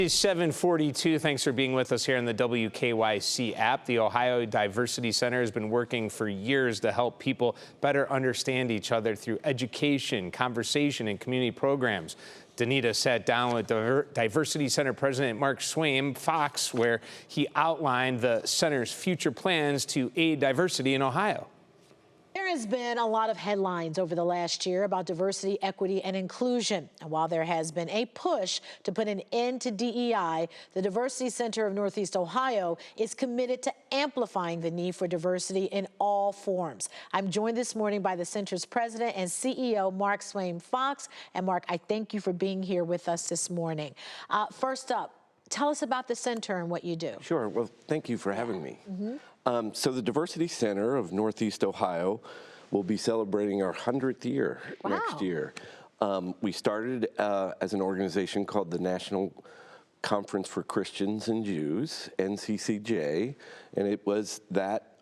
It's 7:42. Thanks for being with us here in the WKYC app. The Ohio Diversity Center has been working for years to help people better understand each other through education, conversation, and community programs. Danita sat down with Diversity Center President Mark Swaim-Fox, where he outlined the center's future plans to aid diversity in Ohio. There has been a lot of headlines over the last year about diversity, equity, and inclusion. And while there has been a push to put an end to DEI, the Diversity Center of Northeast Ohio is committed to amplifying the need for diversity in all forms. I'm joined this morning by the center's president and CEO, Mark Swaim-Fox. And Mark, I thank you for being here with us this morning. First up, tell us about the center and what you do. Sure. Well, thank you for having me. So the Diversity Center of Northeast Ohio will be celebrating our 100th year next year. We started as an organization called the National Conference for Christians and Jews, NCCJ, and it was that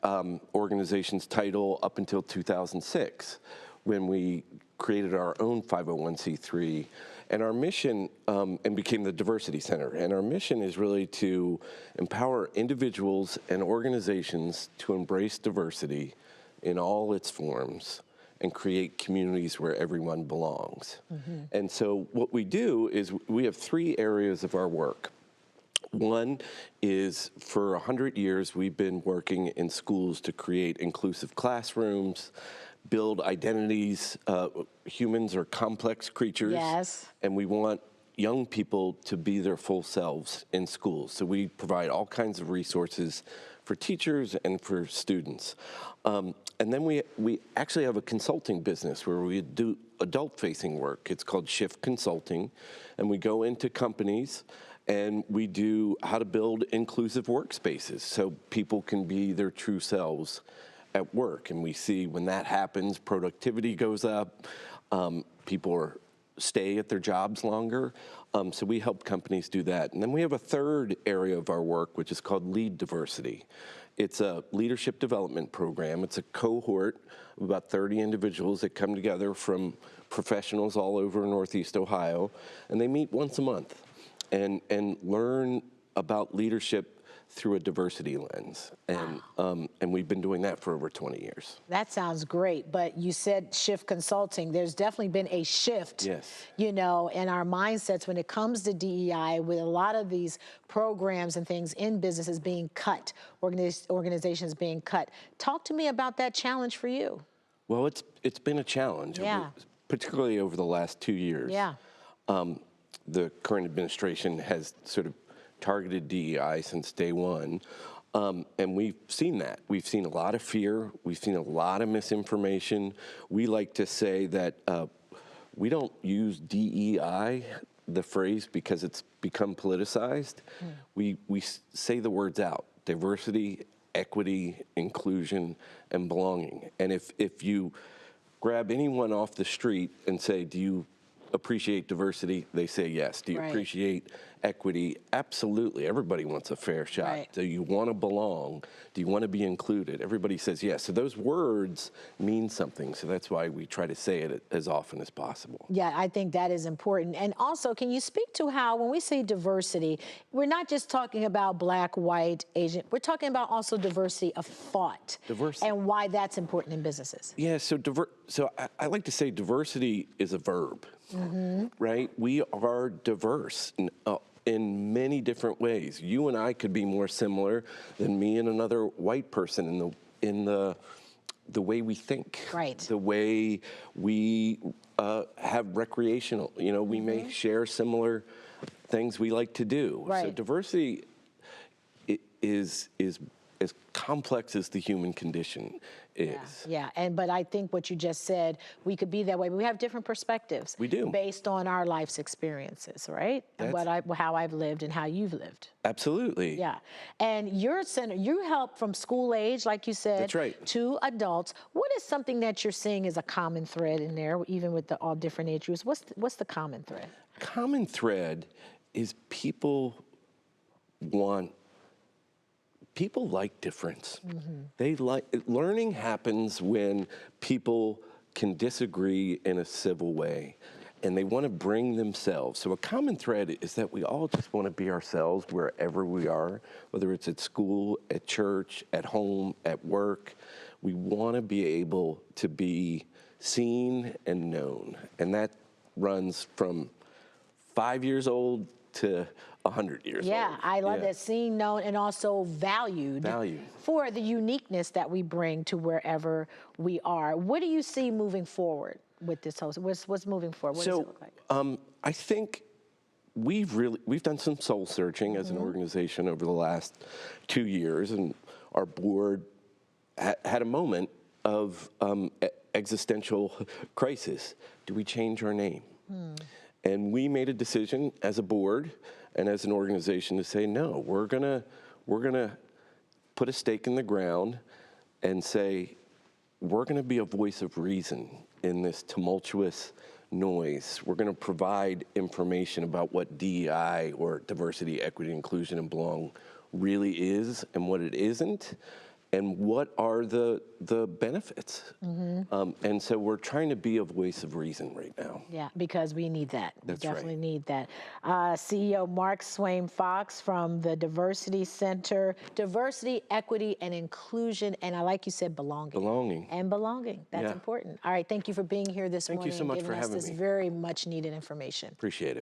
organization's title up until 2006, when we created our own 501c3. And our mission, and became the Diversity Center. And our mission is really to empower individuals and organizations to embrace diversity in all its forms and create communities where everyone belongs. And so what we do is we have three areas of our work. One is, for 100 years, we've been working in schools to create inclusive classrooms, build identities. Humans are complex creatures. Yes. And we want young people to be their full selves in schools. So we provide all kinds of resources for teachers and for students. And then we actually have a consulting business where we do adult-facing work. It's called Shift Consulting. And we go into companies and we do how to build inclusive workspaces so people can be their true selves at work. And we see when that happens, productivity goes up, people stay at their jobs longer. So we help companies do that. And then we have a third area of our work, which is called Lead Diversity. It's a leadership development program. It's a cohort of about 30 individuals that come together from professionals all over Northeast Ohio, and they meet once a month and learn about leadership through a diversity lens. And we've been doing that for over 20 years. That sounds great, but you said Shift Consulting. There's definitely been a shift, you know, in our mindsets when it comes to DEI, with a lot of these programs and things in businesses being cut, organizations being cut. Talk to me about that challenge for you. Well, it's been a challenge, particularly over the last 2 years. The current administration has sort of targeted DEI since day one, and we've seen that. We've seen a lot of fear. We've seen a lot of misinformation. We like to say that we don't use DEI, the phrase, because it's become politicized. We say the words out: diversity, equity, inclusion, and belonging. And if you grab anyone off the street and say, do you appreciate diversity? They say yes. Do you appreciate equity? Absolutely. Everybody wants a fair shot. Do you want to belong? Do you want to be included? Everybody says yes. So those words mean something. So that's why we try to say it as often as possible. Yeah, I think that is important. And also, can you speak to how, when we say diversity, we're not just talking about Black, white, Asian, we're talking about also diversity of thought. Diversity. And why that's important in businesses. Yeah, so I like to say diversity is a verb. Right? We are diverse in many different ways. You and I could be more similar than me and another white person in the way we think, the way we have recreational. You know, we may share similar things we like to do. So diversity is as complex as the human condition is. But I think what you just said, we could be that way, but we have different perspectives. We do. Based on our life's experiences, right? And how I've lived and how you've lived. Absolutely. Yeah. And your center, you help from school age, like you said, to adults. What is something that you're seeing as a common thread in there, even with all different age groups? What's the common thread? Common thread is people like difference. They learning happens when people can disagree in a civil way. and they want to bring themselves. So a common thread is that we all just want to be ourselves wherever we are, whether it's at school, at church, at home, at work. We want to be able to be seen and known. And that runs from 5 years old to 100 years old. Yeah, I love that. Seen, known, and also valued. For the uniqueness that we bring to wherever we are. What do you see moving forward with this whole? What's moving forward? What does it look like? I think we've done some soul searching as an organization over the last 2 years, and our board had a moment of existential crisis. Do we change our name? And we made a decision as a board and as an organization to say, no, we're gonna put a stake in the ground and say, we're gonna be a voice of reason in this tumultuous noise. We're gonna provide information about what DEI, or diversity, equity, inclusion, and belong, really is and what it isn't, and what are the benefits. And so we're trying to be a voice of reason right now. Yeah, because we need that. That's we definitely right. need that. CEO Mark Swaim-Fox from the Diversity Center, Diversity, Equity, and Inclusion, and I like you said belonging. Belonging. And belonging, that's important. All right, thank you for being here this morning. Thank you so much and for giving us having this me. very much needed information. Appreciate it.